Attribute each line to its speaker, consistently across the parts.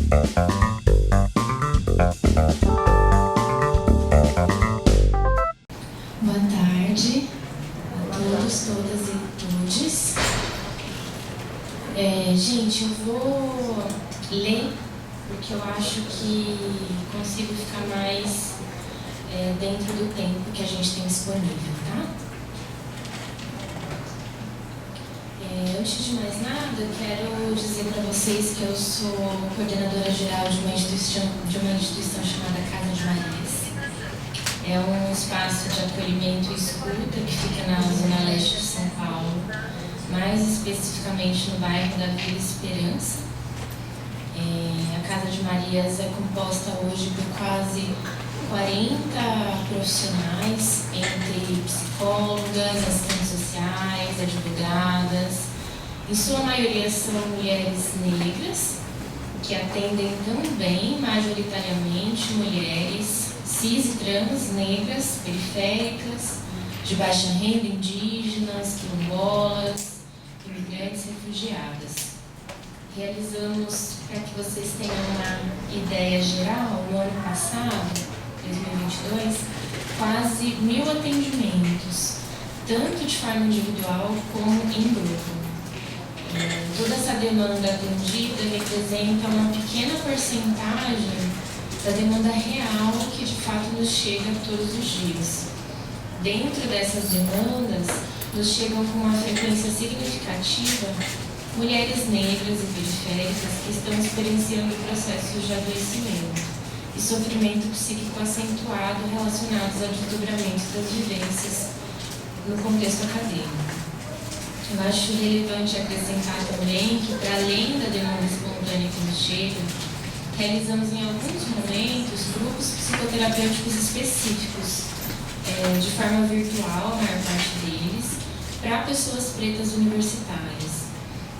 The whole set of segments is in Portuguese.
Speaker 1: Boa tarde a todos, todas e todes. Gente, eu vou ler porque eu acho que consigo ficar mais dentro do tempo que a gente tem disponível, tá? Antes de mais nada, eu quero dizer para vocês que eu sou coordenadora geral de uma instituição chamada Casa de Marias. É um espaço de acolhimento e escuta que fica na zona leste de São Paulo, mais especificamente no bairro da Vila Esperança. A Casa de Marias é composta hoje por quase 40 profissionais, entre psicólogas, assistentes sociais, advogadas. Em sua maioria são mulheres negras, que atendem também, majoritariamente, mulheres cis e trans, negras, periféricas, de baixa renda, indígenas, quilombolas, imigrantes e refugiadas. Realizamos, para que vocês tenham uma ideia geral, no ano passado, 2022, quase 1.000 atendimentos, tanto de forma individual como em grupo. Toda essa demanda atendida representa uma pequena porcentagem da demanda real que de fato nos chega todos os dias. Dentro dessas demandas, nos chegam com uma frequência significativa mulheres negras e periféricas que estão experienciando processos de adoecimento e sofrimento psíquico acentuado relacionados ao desdobramento das vivências no contexto acadêmico. Eu acho relevante acrescentar também que, para além da demanda espontânea que nos chega, realizamos em alguns momentos grupos psicoterapêuticos específicos, de forma virtual, a maior parte deles, para pessoas pretas universitárias.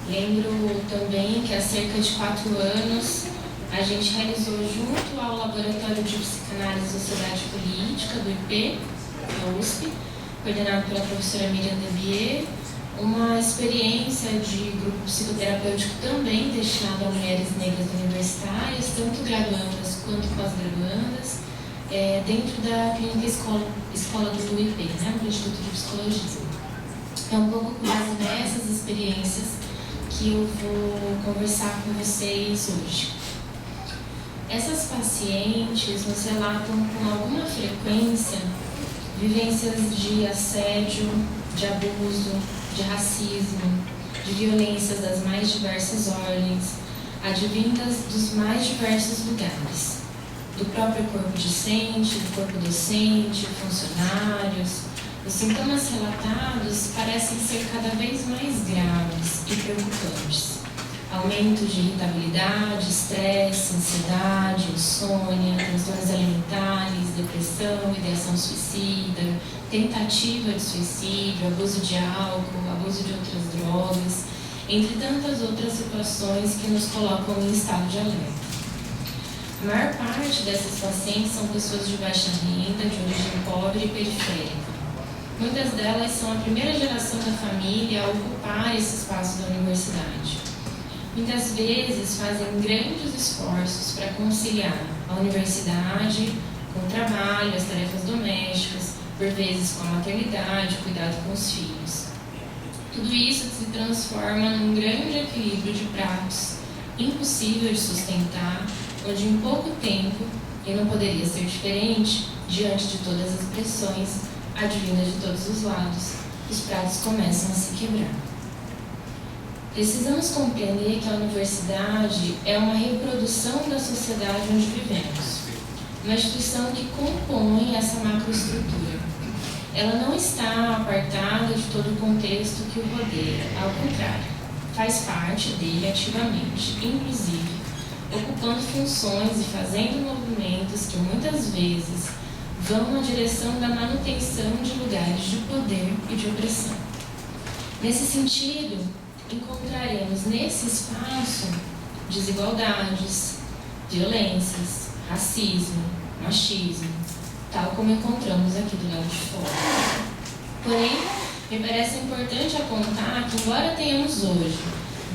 Speaker 1: Lembro também que há cerca de 4 anos a gente realizou junto ao Laboratório de Psicanálise e Sociedade Política do IP, da USP, coordenado pela professora Miriam Debier, uma experiência de grupo psicoterapêutico também destinado a mulheres negras universitárias, tanto graduandas quanto pós-graduandas, dentro da clínica escola do IP, né, do Instituto de Psicologia. É um pouco com base nessas experiências que eu vou conversar com vocês hoje. Essas pacientes nos relatam com alguma frequência vivências de assédio, de abuso, de racismo, de violências das mais diversas ordens, advindas dos mais diversos lugares, do próprio corpo discente, do corpo docente, funcionários. Os sintomas relatados parecem ser cada vez mais graves e preocupantes. Aumento de irritabilidade, estresse, ansiedade, insônia, transtornos alimentares, depressão, ideação suicida, tentativa de suicídio, abuso de álcool, abuso de outras drogas, entre tantas outras situações que nos colocam em estado de alerta. A maior parte dessas pacientes são pessoas de baixa renda, de origem pobre e periférica. Muitas delas são a primeira geração da família a ocupar esse espaço da universidade. Muitas vezes fazem grandes esforços para conciliar a universidade com o trabalho, as tarefas domésticas, por vezes com a maternidade, cuidado com os filhos. Tudo isso se transforma num grande equilíbrio de pratos, impossível de sustentar, onde em pouco tempo, e não poderia ser diferente, diante de todas as pressões advindas de todos os lados, os pratos começam a se quebrar. Precisamos compreender que a universidade é uma reprodução da sociedade onde vivemos, uma instituição que compõe essa macroestrutura. Ela não está apartada de todo o contexto que o rodeia, ao contrário, faz parte dele ativamente, inclusive ocupando funções e fazendo movimentos que muitas vezes vão na direção da manutenção de lugares de poder e de opressão. Nesse sentido, encontraremos nesse espaço desigualdades, violências, racismo, machismo, tal como encontramos aqui do lado de fora. Porém, me parece importante apontar que, embora tenhamos hoje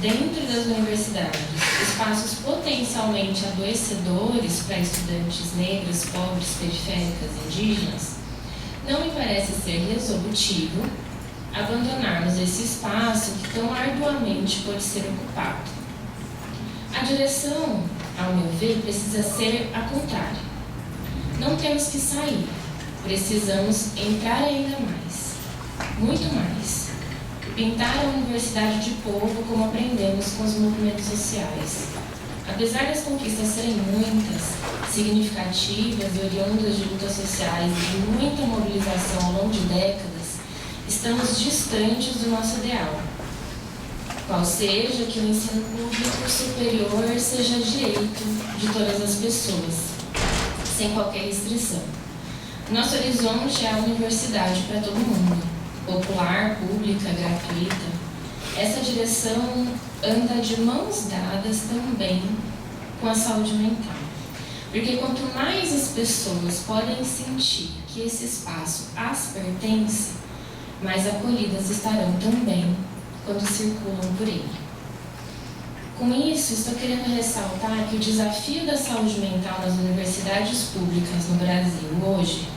Speaker 1: dentro das universidades, espaços potencialmente adoecedores para estudantes negros, pobres, periféricas e indígenas, não me parece ser resolutivo abandonarmos esse espaço que tão arduamente pode ser ocupado. A direção, ao meu ver, precisa ser a contrária. Não temos que sair, precisamos entrar ainda mais, muito mais. Pintar a universidade de povo como aprendemos com os movimentos sociais. Apesar das conquistas serem muitas, significativas e oriundas de lutas sociais e de muita mobilização ao longo de décadas, estamos distantes do nosso ideal. Qual seja que o ensino público superior seja direito de todas as pessoas, sem qualquer restrição. Nosso horizonte é a universidade para todo mundo. Popular, pública, gratuita. Essa direção anda de mãos dadas também com a saúde mental. Porque quanto mais as pessoas podem sentir que esse espaço as pertence, mais acolhidas estarão também quando circulam por ele. Com isso, estou querendo ressaltar que o desafio da saúde mental nas universidades públicas no Brasil hoje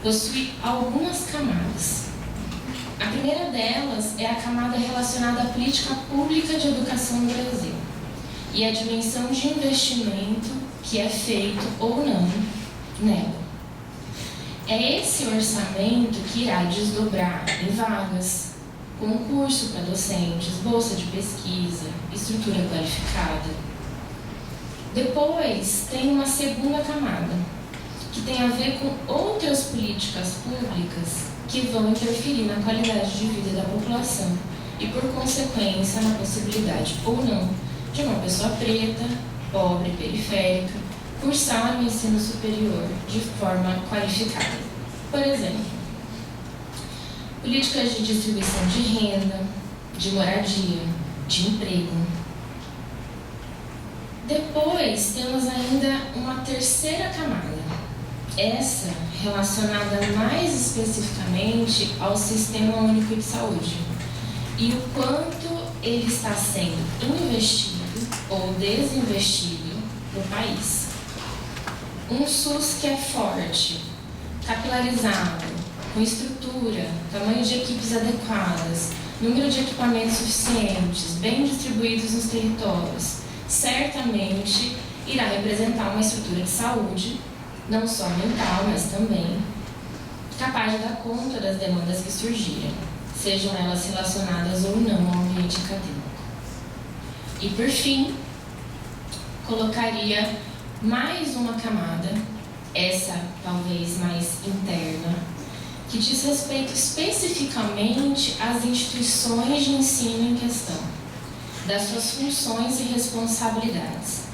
Speaker 1: possui algumas camadas. A primeira delas é a camada relacionada à política pública de educação no Brasil e a dimensão de investimento que é feito ou não nela. É esse orçamento que irá desdobrar em vagas, concurso para docentes, bolsa de pesquisa, estrutura qualificada. Depois tem uma segunda camada, que tem a ver com outras políticas públicas que vão interferir na qualidade de vida da população e, por consequência, na possibilidade ou não de uma pessoa preta, pobre, periférica, cursar o ensino superior de forma qualificada. Por exemplo, políticas de distribuição de renda, de moradia, de emprego. Depois, temos ainda uma terceira camada, essa relacionada mais especificamente ao Sistema Único de Saúde e o quanto ele está sendo investido ou desinvestido no país. Um SUS que é forte, capilarizado, com estrutura, tamanho de equipes adequadas, número de equipamentos suficientes, bem distribuídos nos territórios, certamente irá representar uma estrutura de saúde não só mental, mas também capaz de dar conta das demandas que surgirem, sejam elas relacionadas ou não ao ambiente acadêmico. E, por fim, colocaria mais uma camada, essa talvez mais interna, que diz respeito especificamente às instituições de ensino em questão, das suas funções e responsabilidades.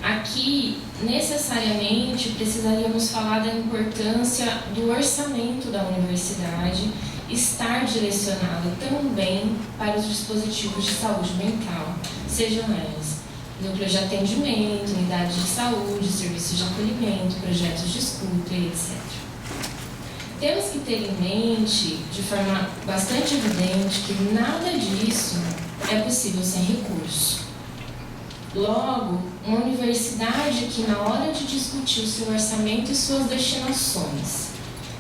Speaker 1: Aqui, necessariamente, precisaríamos falar da importância do orçamento da universidade estar direcionado também para os dispositivos de saúde mental, sejam elas núcleos de atendimento, unidades de saúde, serviços de acolhimento, projetos de escuta, etc. Temos que ter em mente, de forma bastante evidente, que nada disso é possível sem recurso. Logo, uma universidade que, na hora de discutir o seu orçamento e suas destinações,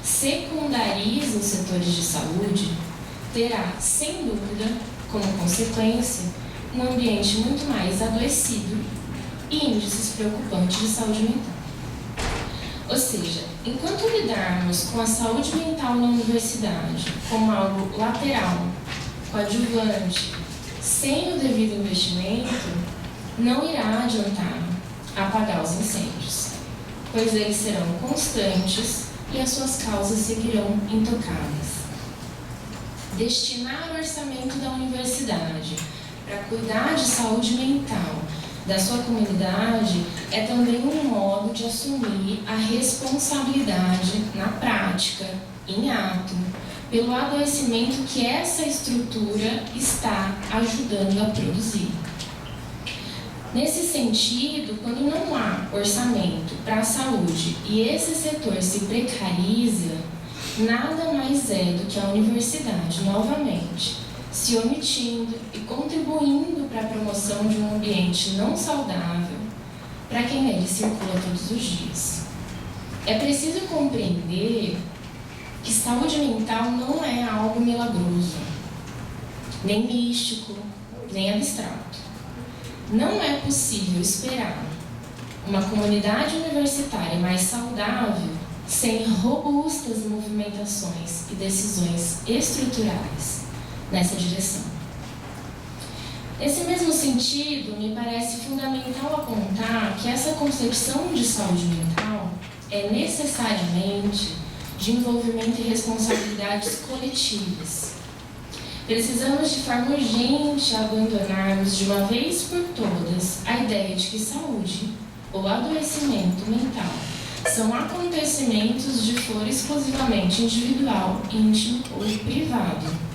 Speaker 1: secundariza os setores de saúde, terá, sem dúvida, como consequência, um ambiente muito mais adoecido e índices preocupantes de saúde mental. Ou seja, enquanto lidarmos com a saúde mental na universidade como algo lateral, coadjuvante, sem o devido investimento, não irá adiantar apagar os incêndios, pois eles serão constantes e as suas causas seguirão intocadas. Destinar o orçamento da universidade para cuidar de saúde mental da sua comunidade é também um modo de assumir a responsabilidade na prática, em ato, pelo adoecimento que essa estrutura está ajudando a produzir. Nesse sentido, quando não há orçamento para a saúde e esse setor se precariza, nada mais é do que a universidade, novamente, se omitindo e contribuindo para a promoção de um ambiente não saudável para quem nele circula todos os dias. É preciso compreender que saúde mental não é algo milagroso, nem místico, nem abstrato. Não é possível esperar uma comunidade universitária mais saudável sem robustas movimentações e decisões estruturais nessa direção. Nesse mesmo sentido, me parece fundamental apontar que essa concepção de saúde mental é necessariamente de envolvimento e responsabilidades coletivas. Precisamos de forma urgente abandonarmos de uma vez por todas a ideia de que saúde ou adoecimento mental são acontecimentos de foro exclusivamente individual, íntimo ou privado,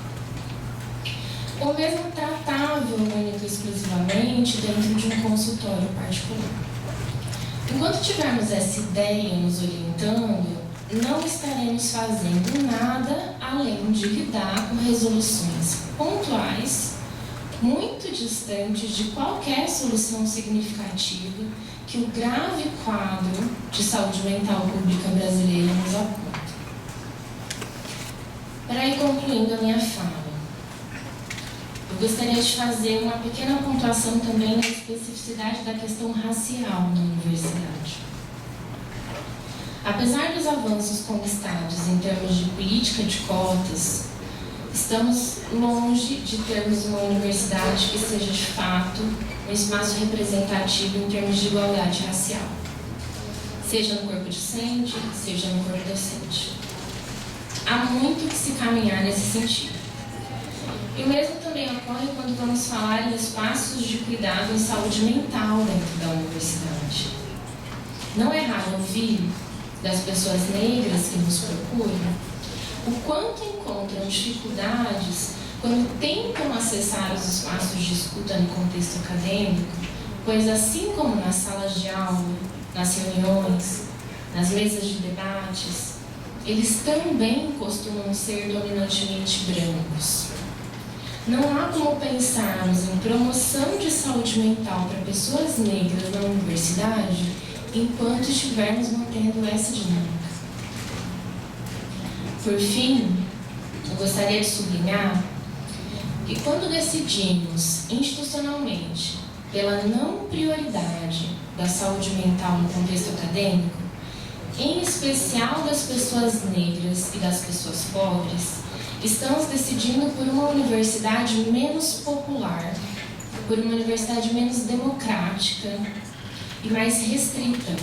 Speaker 1: ou mesmo tratável única e exclusivamente dentro de um consultório particular. Enquanto tivermos essa ideia nos orientando, não estaremos fazendo nada além de lidar com resoluções pontuais, muito distantes de qualquer solução significativa que o grave quadro de saúde mental pública brasileira nos aponta. Para ir concluindo a minha fala, eu gostaria de fazer uma pequena pontuação também na especificidade da questão racial na universidade. Apesar dos avanços conquistados em termos de política de cotas, estamos longe de termos uma universidade que seja de fato um espaço representativo em termos de igualdade racial, seja no corpo docente, seja no corpo docente. Há muito que se caminhar nesse sentido. E o mesmo também ocorre quando vamos falar em espaços de cuidado em saúde mental dentro da universidade. Não é raro ouvir das pessoas negras que nos procuram o quanto encontram dificuldades quando tentam acessar os espaços de escuta no contexto acadêmico, pois assim como nas salas de aula, nas reuniões, nas mesas de debates, eles também costumam ser dominantemente brancos. Não há como pensarmos em promoção de saúde mental para pessoas negras na universidade enquanto estivermos mantendo essa dinâmica. Por fim, eu gostaria de sublinhar que quando decidimos institucionalmente pela não prioridade da saúde mental no contexto acadêmico, em especial das pessoas negras e das pessoas pobres, estamos decidindo por uma universidade menos popular, por uma universidade menos democrática e mais restrita.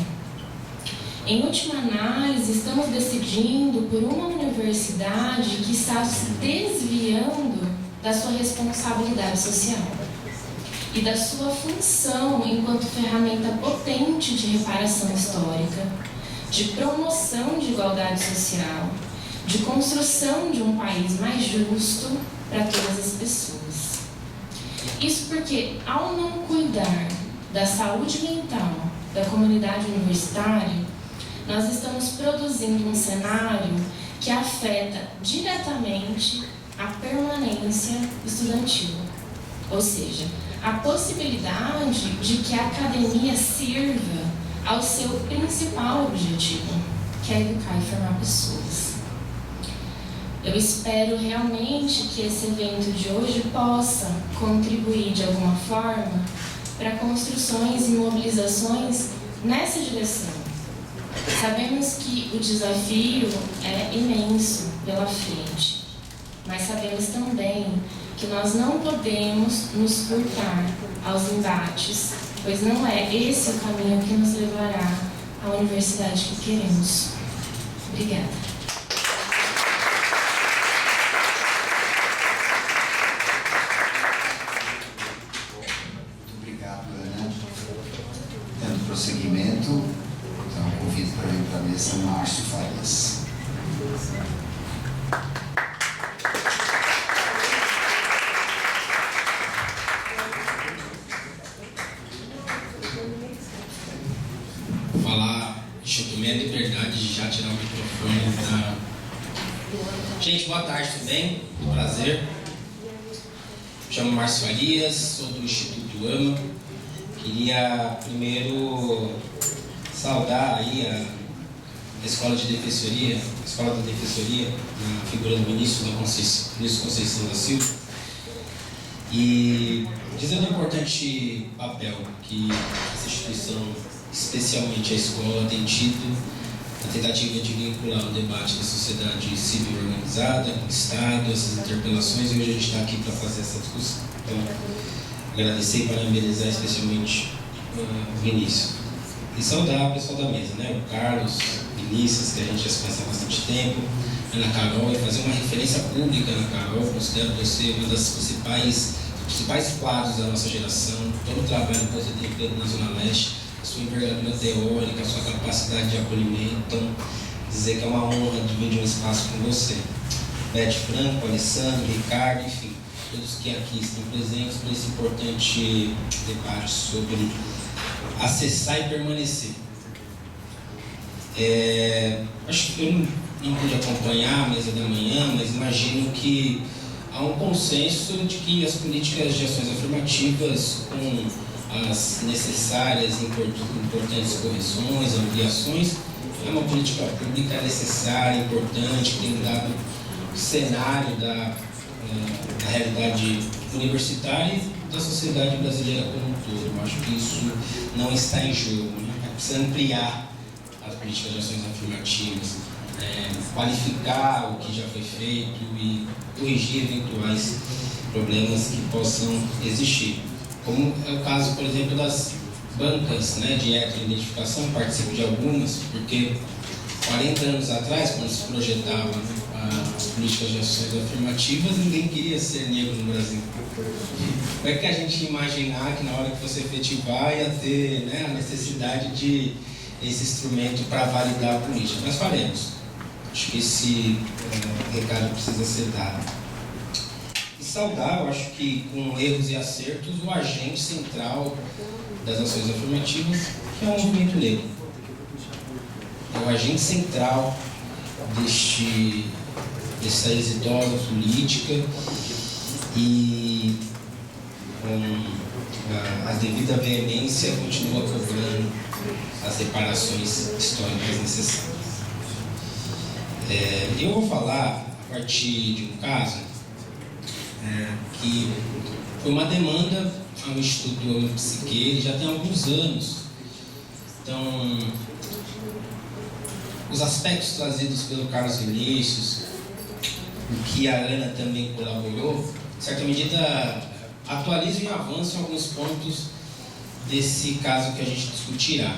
Speaker 1: Em última análise, estamos decidindo por uma universidade que está se desviando da sua responsabilidade social e da sua função enquanto ferramenta potente de reparação histórica, de promoção de igualdade social, de construção de um país mais justo para todas as pessoas. Isso porque, ao não cuidar da saúde mental da comunidade universitária, nós estamos produzindo um cenário que afeta diretamente a permanência estudantil, ou seja, a possibilidade de que a academia sirva ao seu principal objetivo, que é educar e formar pessoas. Eu espero realmente que esse evento de hoje possa contribuir de alguma forma para construções e mobilizações nessa direção. Sabemos que o desafio é imenso pela frente, mas sabemos também que nós não podemos nos furtar aos embates, pois não é esse o caminho que nos levará à universidade que queremos. Obrigada.
Speaker 2: Prosseguimento, então convido para vir para a mesa Márcio Farias.
Speaker 3: Falar, deixa eu tomar a liberdade de já tirar o microfone da... Gente, boa tarde, tudo bem? Prazer. chamo Márcio Farias, sou do Instituto AMA. Queria primeiro saudar aí a Escola da Defensoria, na figura do ministro Conceição da Silva, e dizer o importante papel que essa instituição, especialmente a escola, tem tido na tentativa de vincular o debate da sociedade civil organizada, com o Estado, essas interpelações, e hoje a gente está aqui para fazer essa discussão. Então, agradecer e parabenizar especialmente o Vinícius. E saudar o pessoal da mesa, né? O Carlos, Vinícius, que a gente já se conhece há bastante tempo, Ana Carol, e fazer uma referência pública na Carol. Considero você uma das principais quadros da nossa geração. Todo o trabalho que você tem feito na Zona Leste, a sua envergadura teórica, a sua capacidade de acolhimento. Então, dizer que é uma honra dividir um espaço com você. Beth Franco, Alessandro, Ricardo, enfim, todos que aqui estão presentes para esse importante debate sobre acessar e permanecer. Acho que eu não pude acompanhar a mesa da manhã, mas imagino que há um consenso de que as políticas de ações afirmativas, com as necessárias e importantes correções, ampliações, é uma política pública necessária, importante, que tem mudado o cenário da realidade universitária e da sociedade brasileira como um todo. Eu acho que isso não está em jogo, né? Precisa ampliar as políticas de ações afirmativas, qualificar o que já foi feito e corrigir eventuais problemas que possam existir. Como é o caso, por exemplo, das bancas, né, de heteroidentificação, participo de algumas, porque 40 anos atrás, quando se projetava as políticas de ações afirmativas, ninguém queria ser negro no Brasil. Como é que a gente ia imaginar que na hora que você efetivar ia ter, né, a necessidade de esse instrumento para validar a política? Nós faremos. Acho que esse recado precisa ser dado. E saudar, eu acho que com erros e acertos, o agente central das ações afirmativas, que é o movimento negro. É o agente central dessa exitosa política e com a devida veemência continua cobrando as reparações históricas necessárias. Eu vou falar a partir de um caso que foi uma demanda ao Instituto AMA Psique, já tem alguns anos. Então, os aspectos trazidos pelo Carlos Vinícius, o que a Ana também colaborou, em certa medida atualizam e avançam alguns pontos desse caso que a gente discutirá.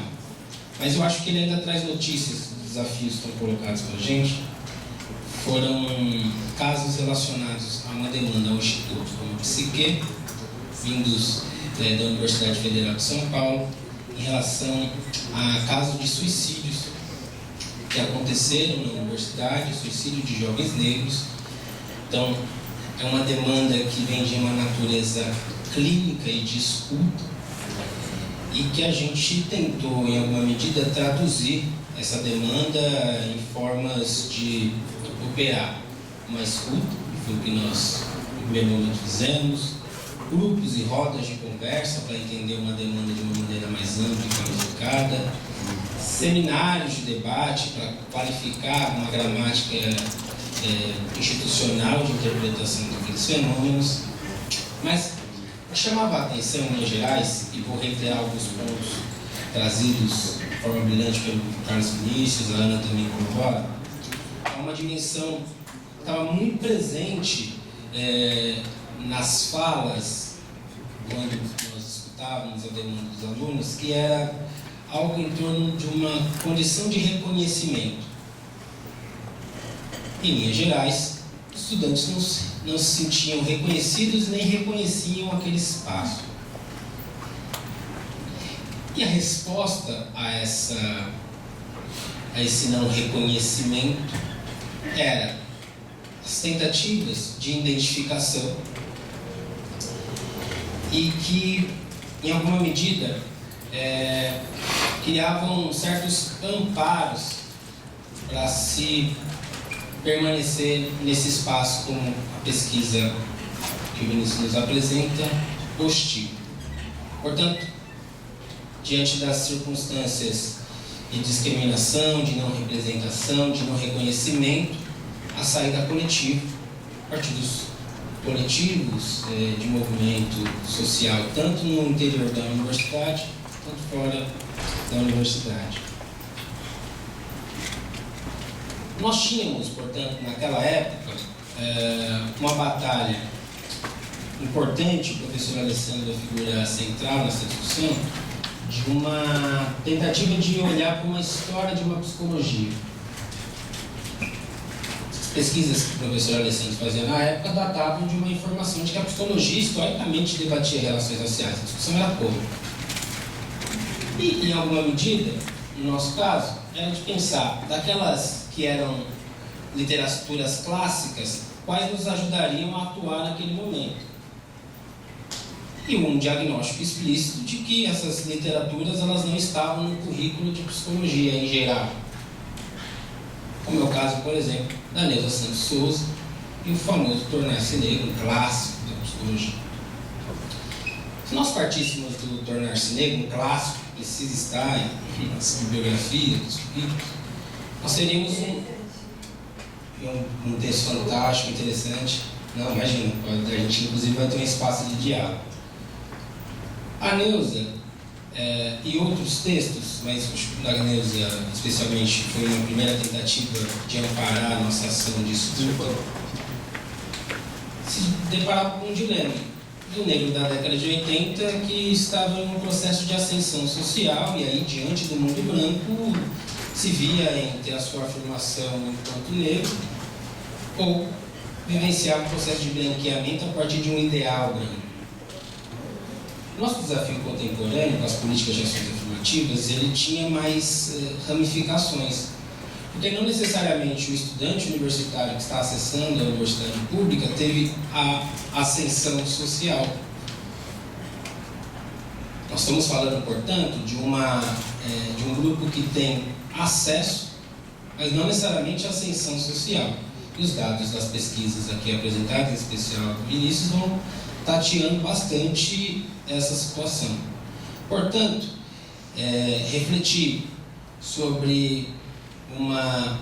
Speaker 3: Mas eu acho que ele ainda traz notícias dos desafios que estão colocados para a gente. Foram casos relacionados a uma demanda ao Instituto AMA Psique, vindos da Universidade Federal de São Paulo, em relação a casos de suicídios que aconteceram na universidade, suicídio de jovens negros. Então, é uma demanda que vem de uma natureza clínica e de escuta, e que a gente tentou, em alguma medida, traduzir essa demanda em formas de operar uma escuta, que foi o que nós, no primeiro momento, fizemos, grupos e rodas de conversa para entender uma demanda de uma maneira mais ampla e qualificada, seminários de debate para qualificar uma gramática institucional de interpretação daqueles fenômenos. Mas o que chamava a atenção, em linhas gerais, e vou reiterar alguns pontos trazidos de forma brilhante pelo Carlos Vinícius, a Ana também colocou, há uma dimensão que estava muito presente nas falas, quando nós escutávamos a demanda dos alunos, que era algo em torno de uma condição de reconhecimento. Em linhas gerais, os estudantes não se sentiam reconhecidos nem reconheciam aquele espaço. E a resposta a esse não reconhecimento era as tentativas de identificação, e que, em alguma medida, criavam certos amparos para se permanecer nesse espaço, como a pesquisa que o Vinícius nos apresenta, hostil. Portanto, diante das circunstâncias de discriminação, de não representação, de não reconhecimento, a saída coletiva, partidos coletivos de movimento social, tanto no interior da universidade, quanto fora da universidade. Nós tínhamos, portanto, naquela época, uma batalha importante, o professor Alessandro é a figura central nessa discussão, de uma tentativa de olhar para uma história de uma psicologia. As pesquisas que o professor Alessandro fazia na época datavam de uma informação de que a psicologia historicamente debatia relações raciais. A discussão era pouca. E, em alguma medida, no nosso caso, era de pensar daquelas que eram literaturas clássicas, quais nos ajudariam a atuar naquele momento. E um diagnóstico explícito de que essas literaturas elas não estavam no currículo de psicologia em geral. Como é o caso, por exemplo, da Neuza Santos Souza e o famoso Tornar-se Negro, um clássico da psicologia. Se nós partíssemos do Tornar-se Negro, um clássico que precisa estar nas biografias dos currículos, nós teríamos um texto fantástico, interessante. Não, imagina, a gente inclusive vai ter um espaço de diálogo. A Neuza e outros textos, mas o da Neuza especialmente foi uma primeira tentativa de amparar a nossa ação de estudo, se deparava com um dilema do negro da década de 80 que estava em um processo de ascensão social e aí, diante do mundo branco, se via entre a sua afirmação enquanto negro ou vivenciar o processo de branqueamento a partir de um ideal branco. Nosso desafio contemporâneo com as políticas de ações afirmativas, ele tinha mais ramificações, porque não necessariamente o estudante universitário que está acessando a universidade pública teve a ascensão social. Nós estamos falando, portanto, de um grupo que tem acesso, mas não necessariamente ascensão social. E os dados das pesquisas aqui apresentadas, em especial do Vinícius, vão tateando bastante essa situação. Portanto, refletir sobre uma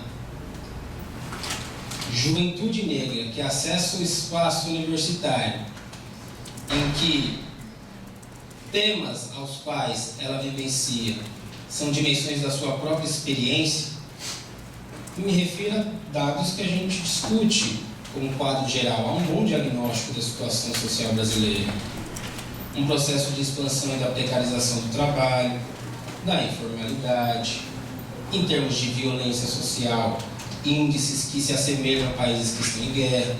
Speaker 3: juventude negra que acessa o espaço universitário, em que temas aos quais ela vivencia são dimensões da sua própria experiência, me refiro a dados que a gente discute como quadro geral. Há um bom diagnóstico da situação social brasileira. Um processo de expansão e da precarização do trabalho, da informalidade, em termos de violência social, índices que se assemelham a países que estão em guerra.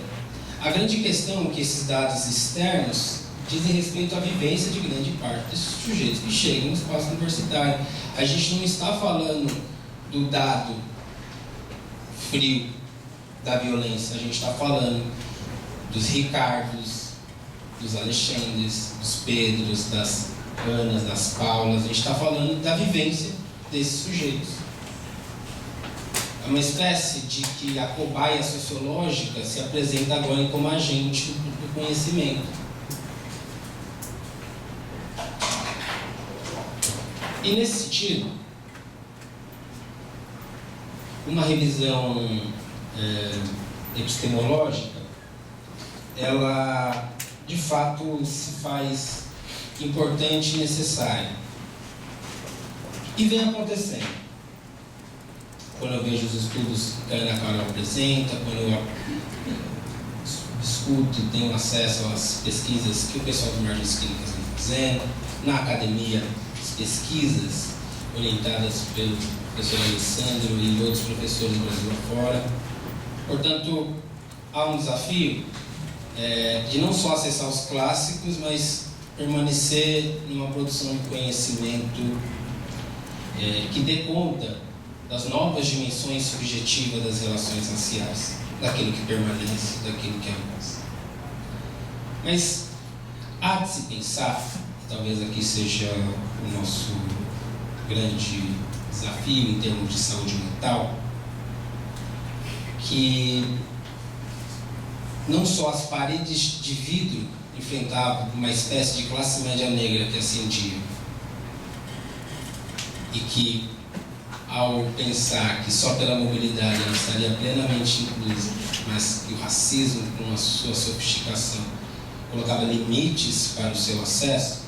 Speaker 3: A grande questão é que esses dados externos dizem respeito à vivência de grande parte desses sujeitos que chegam no espaço universitário. A gente não está falando do dado frio da violência, a gente está falando dos Ricardos, dos Alexandres, dos Pedros, das Anas, das Paulas. A gente está falando da vivência desses sujeitos. É uma espécie de que a cobaia sociológica se apresenta agora como agente do conhecimento. E nesse sentido, uma revisão epistemológica, ela de fato se faz importante e necessária. E vem acontecendo. Quando eu vejo os estudos que a Ana Carol apresenta, quando eu escuto e tenho acesso às pesquisas que o pessoal do Margens Clínicas vem fazendo, na academia, as pesquisas orientadas pelo professor Alessandro e outros professores do Brasil afora. Portanto, há um desafio de não só acessar os clássicos, mas permanecer numa produção de conhecimento que dê conta das novas dimensões subjetivas das relações raciais, daquilo que permanece, daquilo que avança. Mas há de se pensar, talvez aqui seja o nosso grande desafio em termos de saúde mental, que não só as paredes de vidro enfrentavam uma espécie de classe média negra que ascendia, e que, ao pensar que só pela mobilidade ela estaria plenamente inclusa, mas que o racismo, com a sua sofisticação, colocava limites para o seu acesso,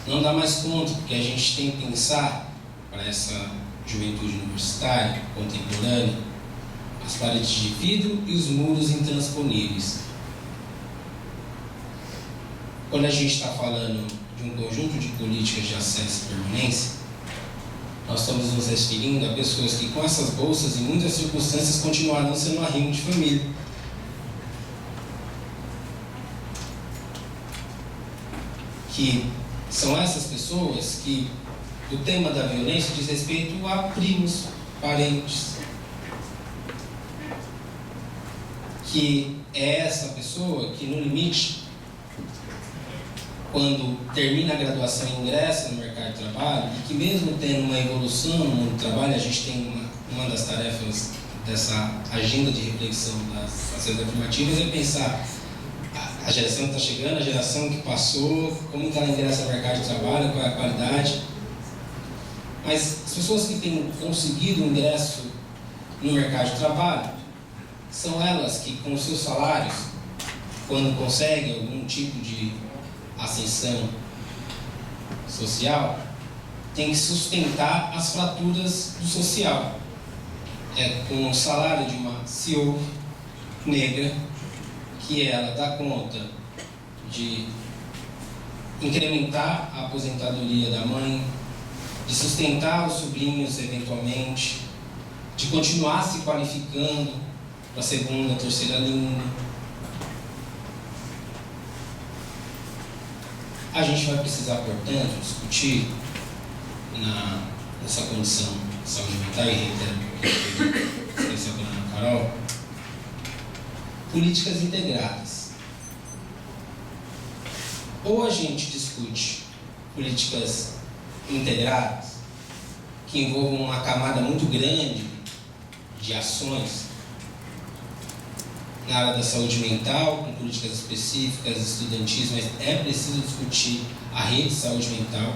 Speaker 3: não dá mais conta, porque a gente tem que pensar para essa juventude universitária, contemporânea, as paredes de vidro e os muros intransponíveis. Quando a gente está falando de um conjunto de políticas de acesso e permanência, nós estamos nos referindo a pessoas que, com essas bolsas, em muitas circunstâncias, continuarão sendo arrimo de família. Que são essas pessoas que o tema da violência diz respeito a primos, parentes. Que é essa pessoa que, no limite, quando termina a graduação e ingressa no mercado de trabalho, e que mesmo tendo uma evolução no mundo do trabalho, a gente tem uma das tarefas dessa agenda de reflexão das ações afirmativas é pensar a geração que está chegando, a geração que passou, como que ela ingressa no mercado de trabalho, qual é a qualidade. Mas as pessoas que têm conseguido o ingresso no mercado de trabalho são elas que, com os seus salários, quando conseguem algum tipo de ascensão social, tem que sustentar as fraturas do social. É com o salário de uma CEO negra que ela dá conta de incrementar a aposentadoria da mãe, de sustentar os sobrinhos eventualmente, de continuar se qualificando para a segunda, terceira língua. A gente vai precisar, portanto, discutir nessa condição de saúde mental, e reitero o que esqueceu pela Ana Carol, políticas integradas. Ou a gente discute políticas integradas, que envolvam uma camada muito grande de ações na área da saúde mental, com políticas específicas, estudantis, mas é preciso discutir a rede de saúde mental.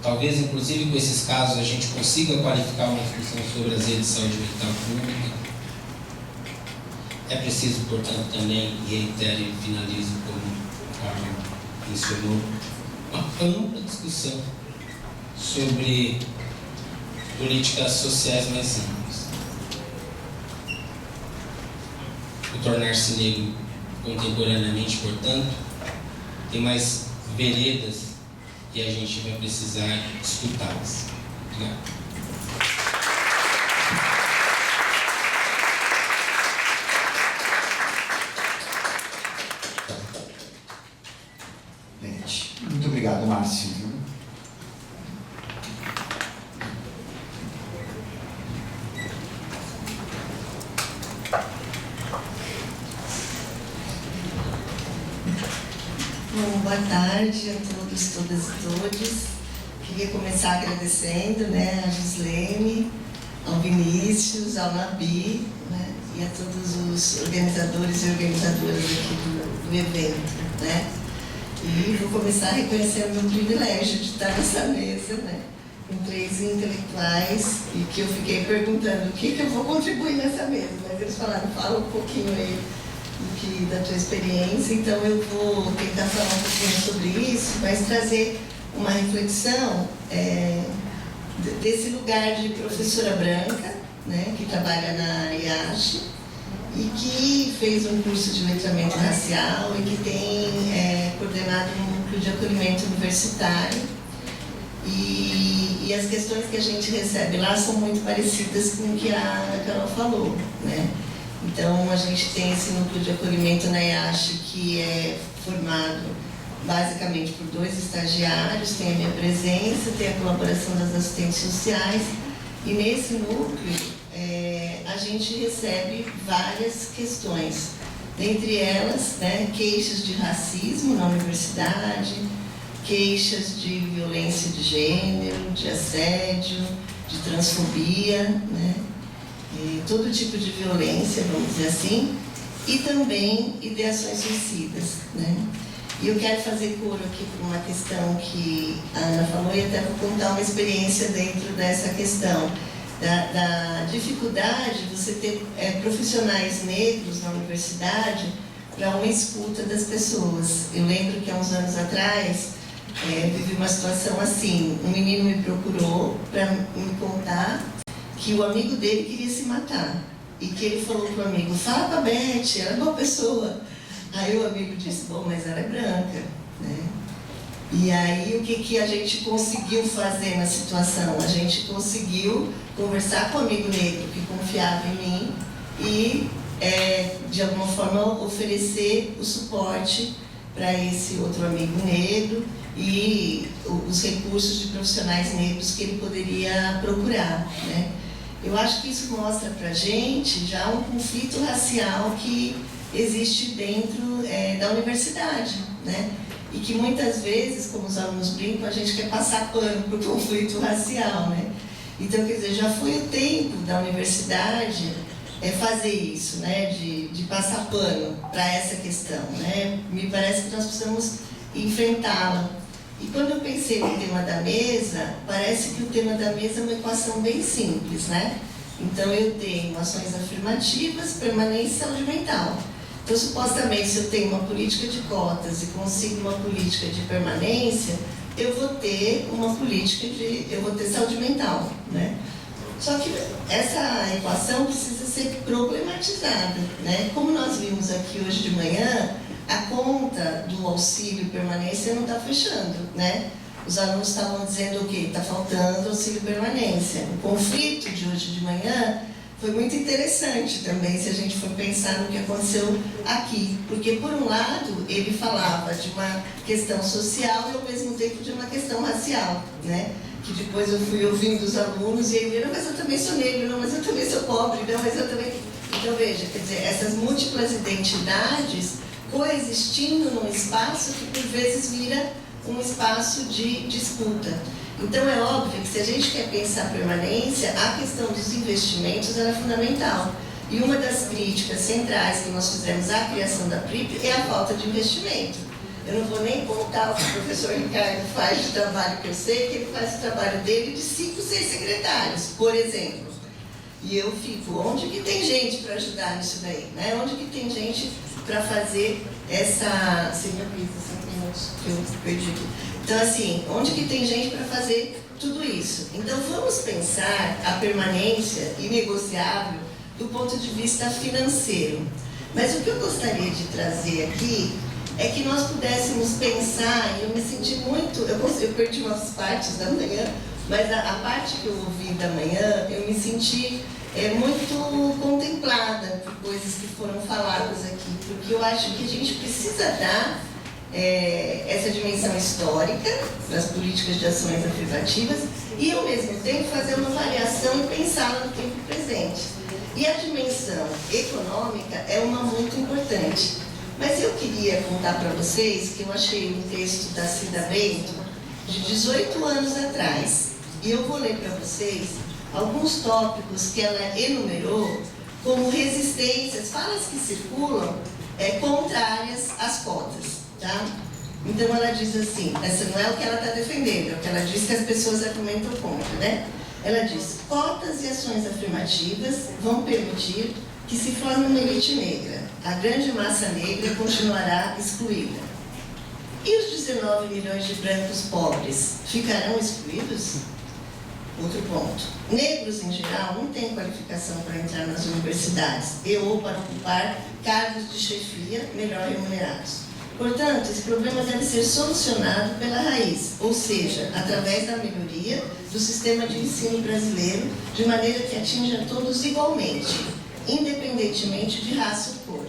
Speaker 3: Talvez, inclusive, com esses casos, a gente consiga qualificar uma discussão sobre as redes de saúde mental pública. É preciso, portanto, também, e reitero e finalizo como o Carlos mencionou, uma ampla discussão sobre políticas sociais mais amplas. O tornar-se negro contemporaneamente, portanto, tem mais veredas e a gente vai precisar escutá-las. Obrigado.
Speaker 2: Gente, muito obrigado, Márcio.
Speaker 4: Bom, boa tarde a todos, todas e todos. Queria começar agradecendo, a Gislene, ao Vinícius, ao Nabi, e a todos os organizadores e organizadoras aqui do evento, E vou começar reconhecendo o meu privilégio de estar nessa mesa, com três intelectuais, e que eu fiquei perguntando o que eu vou contribuir nessa mesa, mas eles falaram, fala um pouquinho aí da tua experiência, então eu vou tentar falar um pouquinho sobre isso, mas trazer uma reflexão desse lugar de professora branca, que trabalha na IASH e que fez um curso de letramento racial e que tem coordenado um núcleo de acolhimento universitário, e as questões que a gente recebe lá são muito parecidas com o que a Ana Carol falou, Então, a gente tem esse núcleo de acolhimento na IASH que é formado basicamente por 2 estagiários, tem a minha presença, tem a colaboração das assistentes sociais, e nesse núcleo a gente recebe várias questões, dentre elas, queixas de racismo na universidade, queixas de violência de gênero, de assédio, de transfobia, todo tipo de violência, vamos dizer assim, e também ideações suicidas, né? E eu quero fazer coro aqui por uma questão que a Ana falou, e até vou contar uma experiência dentro dessa questão, da dificuldade de você ter profissionais negros na universidade para uma escuta das pessoas. Eu lembro que há uns anos atrás, vivi uma situação assim, um menino me procurou para me contar que o amigo dele queria se matar. E que ele falou para o amigo, fala para a Beth, ela é boa pessoa. Aí o amigo disse, bom, mas ela é branca, né? E aí o que a gente conseguiu fazer na situação? A gente conseguiu conversar com o amigo negro que confiava em mim e, de alguma forma, oferecer o suporte para esse outro amigo negro e os recursos de profissionais negros que ele poderia procurar, né? Eu acho que isso mostra para a gente já um conflito racial que existe dentro da universidade, né? E que muitas vezes, como os alunos brincam, a gente quer passar pano para o conflito racial, né? Então, quer dizer, já foi o tempo da universidade fazer isso, né? De passar pano para essa questão, né? Me parece que nós precisamos enfrentá-la. E quando eu pensei no tema da mesa, parece que o tema da mesa é uma equação bem simples, né? Então, eu tenho ações afirmativas, permanência e saúde mental. Então, supostamente, se eu tenho uma política de cotas e consigo uma política de permanência, eu vou ter saúde mental, né? Só que essa equação precisa ser problematizada, né? Como nós vimos aqui hoje de manhã, a conta do auxílio permanência não está fechando, né? Os alunos estavam dizendo o quê? Está faltando auxílio permanência. O conflito de hoje de manhã foi muito interessante também, se a gente for pensar no que aconteceu aqui. Porque, por um lado, ele falava de uma questão social e, ao mesmo tempo, de uma questão racial, né? Que depois eu fui ouvindo os alunos e ele, não, mas eu também sou negro, não, mas eu também sou pobre, não, mas eu também... Então, veja, quer dizer, essas múltiplas identidades coexistindo num espaço que, por vezes, vira um espaço de disputa. Então, é óbvio que se a gente quer pensar permanência, a questão dos investimentos é fundamental. E uma das críticas centrais que nós fizemos à criação da PRIP é a falta de investimento. Eu não vou nem contar o que o professor Ricardo faz de trabalho, que eu sei que ele faz o trabalho dele de 5, 6 secretários, por exemplo. E eu fico, onde que tem gente para ajudar nisso daí? Né? Onde que tem gente para fazer essa... Você me avisa, 5 minutos que eu perdi aqui. Então, assim, onde que tem gente para fazer tudo isso? Então, vamos pensar a permanência inegociável do ponto de vista financeiro. Mas o que eu gostaria de trazer aqui é que nós pudéssemos pensar, e eu me senti muito... Eu perdi umas partes da manhã, mas a parte que eu ouvi da manhã, eu me senti muito contemplada por coisas que foram faladas aqui, porque eu acho que a gente precisa dar essa dimensão histórica das políticas de ações afirmativas e, ao mesmo tempo, fazer uma avaliação e pensá-la no tempo presente. E a dimensão econômica é uma muito importante. Mas eu queria contar para vocês que eu achei um texto da Cida Bento de 18 anos atrás. E eu vou ler para vocês alguns tópicos que ela enumerou como resistências, falas que circulam contrárias às cotas. Tá? Então ela diz assim, essa não é o que ela está defendendo, é o que ela diz que as pessoas argumentam contra, né? Ela diz, cotas e ações afirmativas vão permitir que se forme uma elite negra. A grande massa negra continuará excluída. E os 19 milhões de brancos pobres ficarão excluídos? Outro ponto. Negros, em geral, não têm qualificação para entrar nas universidades ou para ocupar cargos de chefia melhor remunerados. Portanto, esse problema deve ser solucionado pela raiz, ou seja, através da melhoria do sistema de ensino brasileiro, de maneira que atinja todos igualmente, independentemente de raça ou cor.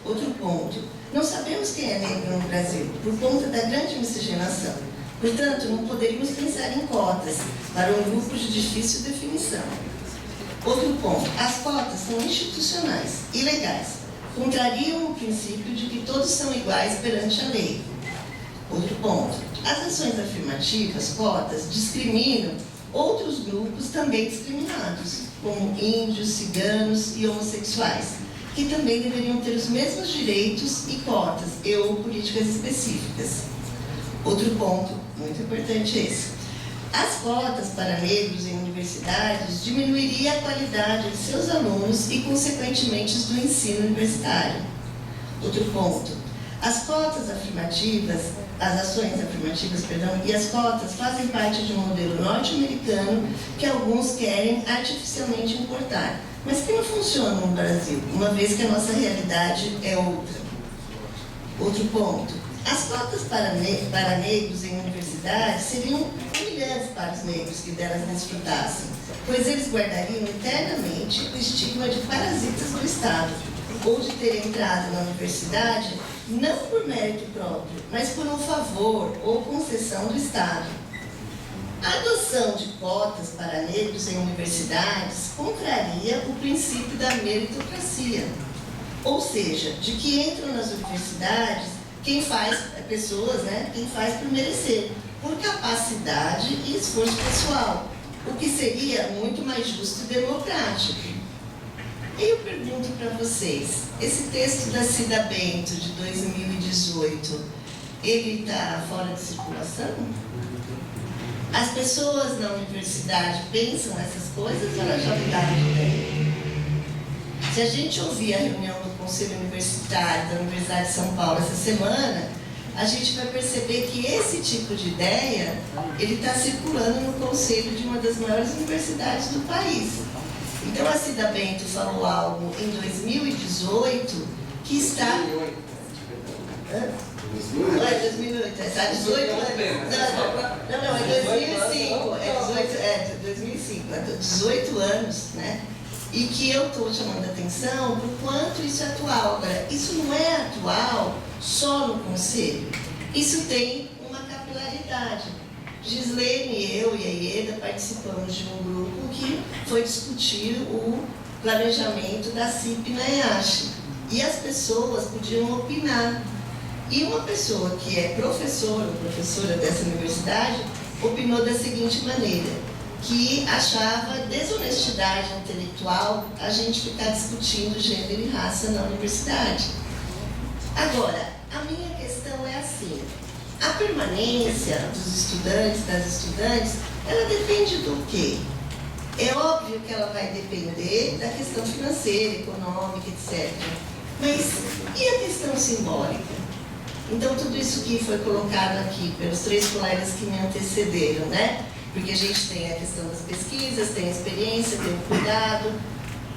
Speaker 4: Outro ponto. Não sabemos quem é negro no Brasil, por conta da grande miscigenação. Portanto, não poderíamos pensar em cotas para um grupo de difícil definição. Outro ponto. As cotas são institucionais e legais. Contrariam o princípio de que todos são iguais perante a lei. Outro ponto. As ações afirmativas, cotas, discriminam outros grupos também discriminados, como índios, ciganos e homossexuais, que também deveriam ter os mesmos direitos e cotas ou políticas específicas. Outro ponto muito importante é esse. As cotas para negros em universidades diminuiria a qualidade de seus alunos e, consequentemente, do ensino universitário. Outro ponto. As cotas afirmativas, as ações afirmativas, perdão, e as cotas fazem parte de um modelo norte-americano que alguns querem artificialmente importar, mas que não funciona no Brasil, uma vez que a nossa realidade é outra. Outro ponto. As cotas para negros em universidades seriam humilhantes para os negros que delas desfrutassem, pois eles guardariam eternamente o estigma de parasitas do Estado, ou de ter entrado na universidade não por mérito próprio, mas por um favor ou concessão do Estado. A adoção de cotas para negros em universidades contraria o princípio da meritocracia, ou seja, de que entram nas universidades quem faz por merecer, por capacidade e esforço pessoal, o que seria muito mais justo e democrático. E eu pergunto para vocês, esse texto da Cida Bento, de 2018, ele está fora de circulação? As pessoas na universidade pensam essas coisas ou elas já mudaram de ideia? Se a gente ouvir a reunião do Conselho Universitário da Universidade de São Paulo essa semana, a gente vai perceber que esse tipo de ideia, ele está circulando no conselho de uma das maiores universidades do país. Então, a Cida Bento falou algo em 2018 que está... Não é 2008, está 18 anos. Não, é 2005. É 2005, é 18 anos, né? E que eu estou chamando a atenção por quanto isso é atual. Agora, isso não é atual só no Conselho. Isso tem uma capilaridade. Gislene, eu e a Ieda participamos de um grupo que foi discutir o planejamento da CIP na EASH. E as pessoas podiam opinar. E uma pessoa que é professora dessa universidade opinou da seguinte maneira, que achava desonestidade intelectual a gente ficar discutindo gênero e raça na universidade. Agora, a minha questão é assim, a permanência dos estudantes, das estudantes, ela depende do quê? É óbvio que ela vai depender da questão financeira, econômica, etc. Mas e a questão simbólica? Então, tudo isso que foi colocado aqui pelos três colegas que me antecederam, né? Porque a gente tem a questão das pesquisas, tem a experiência, tem o cuidado.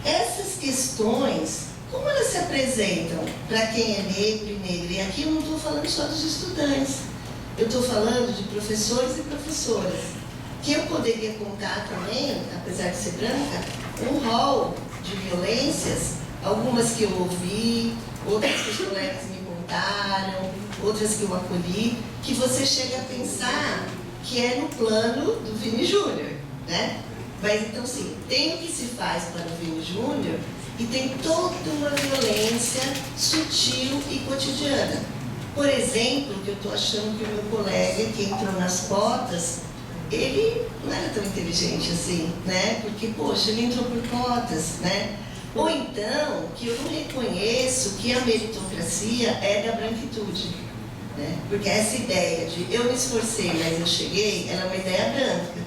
Speaker 4: Essas questões, como elas se apresentam para quem é negro e negra? E aqui eu não estou falando só dos estudantes, eu estou falando de professores e professoras, que eu poderia contar também, apesar de ser branca, um rol de violências, algumas que eu ouvi, outras que os colegas me contaram, outras que eu acolhi, que você chega a pensar que é no plano do Vini Júnior, né? Mas então, sim, tem o que se faz para o Vini Júnior e tem toda uma violência sutil e cotidiana. Por exemplo, que eu estou achando que o meu colega que entrou nas cotas, ele não era tão inteligente assim, né? Porque, poxa, ele entrou por cotas, né? Ou então, que eu não reconheço que a meritocracia é da branquitude, né? Porque essa ideia de eu me esforcei, mas eu cheguei, ela é uma ideia branca.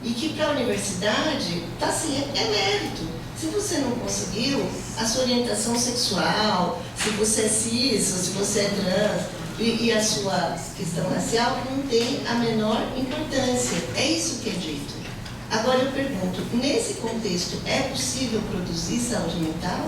Speaker 4: E que para a universidade, tá assim, é mérito. Se você não conseguiu, a sua orientação sexual, se você é cis, ou se você é trans, e a sua questão racial não tem a menor importância. É isso que é dito. Agora eu pergunto, nesse contexto, é possível produzir saúde mental?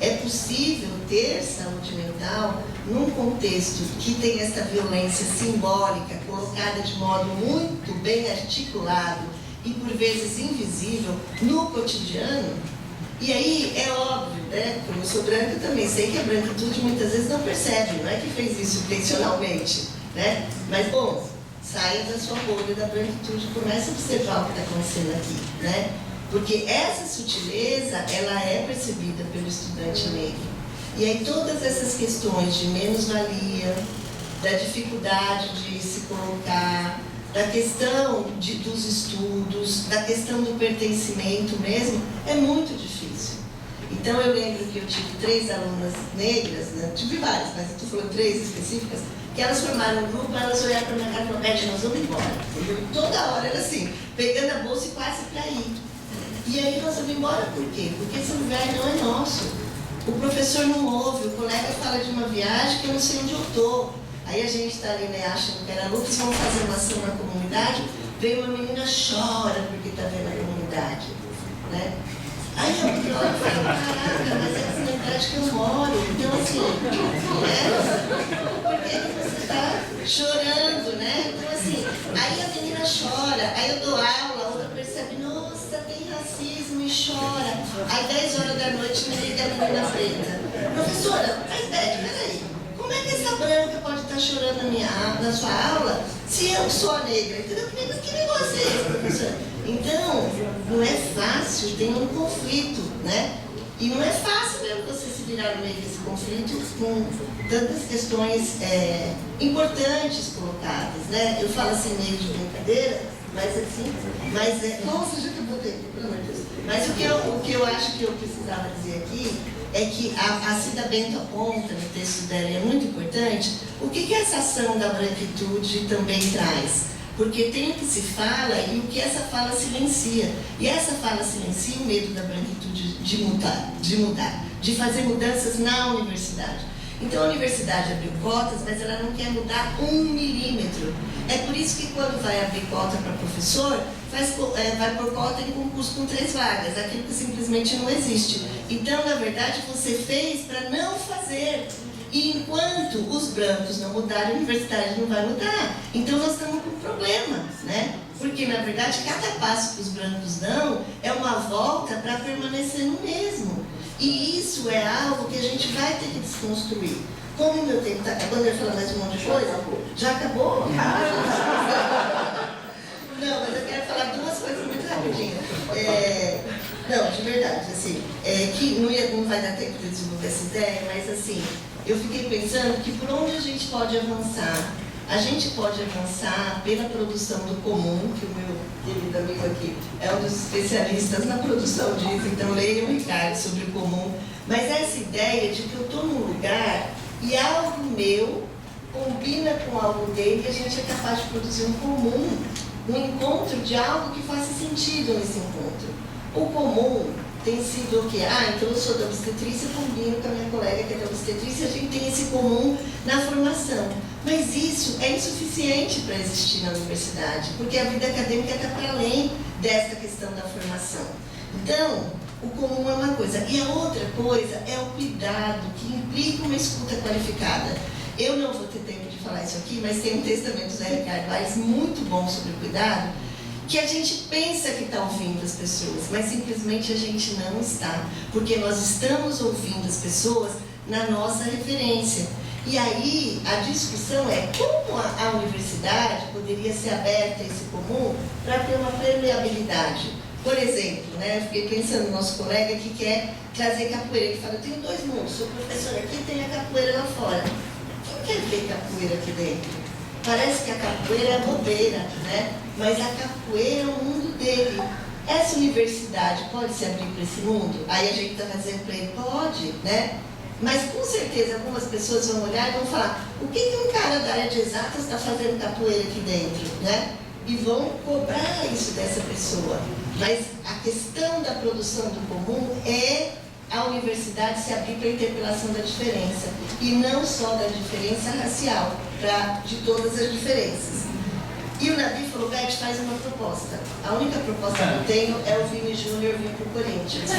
Speaker 4: É possível ter saúde mental num contexto que tem essa violência simbólica, colocada de modo muito bem articulado e por vezes invisível no cotidiano? E aí é óbvio, né? Como eu sou branca, eu também sei que a branquitude muitas vezes não percebe, não é que fez isso intencionalmente, né? Mas, bom, saia da sua bolha da branquitude, comece a observar o que está acontecendo aqui, né? Porque essa sutileza, ela é percebida pelo estudante negro. E aí todas essas questões de menos-valia, da dificuldade de se colocar, da questão dos estudos, da questão do pertencimento mesmo, é muito difícil. Então eu lembro que eu tive 3 alunas negras, né? Tive várias, mas eu estou falando 3 específicas, que elas formaram um grupo, elas olharam para minha cara e falaram, nós vamos embora. Toda hora era assim, pegando a bolsa e quase para ir. E aí nós vamos embora por quê? Porque esse lugar não é nosso. O professor não ouve, o colega fala de uma viagem que eu não sei onde eu estou. Aí a gente está ali, né, achando que era Lucas, vamos fazer uma ação na comunidade, veio uma menina, chora porque está vendo a comunidade, né? Aí eu olho e falo, caraca, mas é a comunidade que eu moro, então assim, por que você está chorando, né? Então assim, aí a menina chora, aí eu dou aula, a outra percebe, nossa, tem racismo e chora. Aí 10 horas da noite me liga a menina preta, professora, mas peraí, como é que essa branca pode estar chorando na sua aula se eu sou a negra? Entendeu? Que negócio é esse, professora? Então, não é fácil, tem um conflito, né? E não é fácil mesmo você se virar no meio desse conflito com tantas questões importantes colocadas, né? Eu falo assim meio de brincadeira, mas assim, nossa, já que eu botei aqui, pelo amor de Deus. Mas o que eu acho que eu precisava dizer aqui é que a Cida Bento aponta no texto dela, e é muito importante, o que essa ação da branquitude também traz. Porque tem o que se fala e o que essa fala silencia. E essa fala silencia o medo da branquitude de mudar, de fazer mudanças na universidade. Então a universidade abriu cotas, mas ela não quer mudar 1 milímetro. É por isso que quando vai abrir cota para professor, vai por cota em concurso com 3 vagas, aquilo que simplesmente não existe. Então, na verdade, você fez para não fazer. E enquanto os brancos não mudarem, a universidade não vai mudar. Então nós estamos com um problema, né? Porque, na verdade, cada passo que os brancos dão é uma volta para permanecer no mesmo. E isso é algo que a gente vai ter que desconstruir. Como o meu tempo está acabando, eu ia falar mais um monte de coisa? Já acabou? Não, mas eu quero falar 2 coisas muito rapidinho. Não, de verdade, assim, que não vai dar tempo de desenvolver essa ideia, mas assim, eu fiquei pensando que por onde a gente pode avançar? A gente pode avançar pela produção do comum, que o meu querido amigo aqui é um dos especialistas na produção disso, então leiam o Ricardo sobre o comum. Mas essa ideia de que eu estou num lugar e algo meu combina com algo dele e a gente é capaz de produzir um comum, um encontro de algo que faça sentido nesse encontro. O comum tem sido o quê? Então eu sou da obstetrícia, combino com a minha colega que é da obstetrícia, a gente tem esse comum na formação. Mas isso é insuficiente para existir na universidade, porque a vida acadêmica está para além desta questão da formação. Então, o comum é uma coisa. E a outra coisa é o cuidado, que implica uma escuta qualificada. Eu não vou ter tempo de falar isso aqui, mas tem um testamento do Zé Ricardo Aires muito bom sobre o cuidado, que a gente pensa que está ouvindo as pessoas, mas simplesmente a gente não está, porque nós estamos ouvindo as pessoas na nossa referência. E aí a discussão é como a universidade poderia ser aberta a esse comum para ter uma permeabilidade. Por exemplo, né, eu fiquei pensando no nosso colega que quer trazer capoeira, ele fala, eu tenho 2 mundos, sou professor aqui e tenho a capoeira lá fora. Quem quer ver capoeira aqui dentro? Parece que a capoeira é bobeira, né? Mas a capoeira é o mundo dele. Essa universidade pode se abrir para esse mundo? Aí a gente está dizendo para ele, pode, né? Mas com certeza algumas pessoas vão olhar e vão falar, o que um cara da área de exatas está fazendo capoeira aqui dentro, né? E vão cobrar isso dessa pessoa. Mas a questão da produção do comum é a universidade se abrir para a interpelação da diferença, e não só da diferença racial, de todas as diferenças. E o Nabi falou, Beth, faz uma proposta. A única proposta que eu tenho é o Vini Júnior vir para o Corinthians.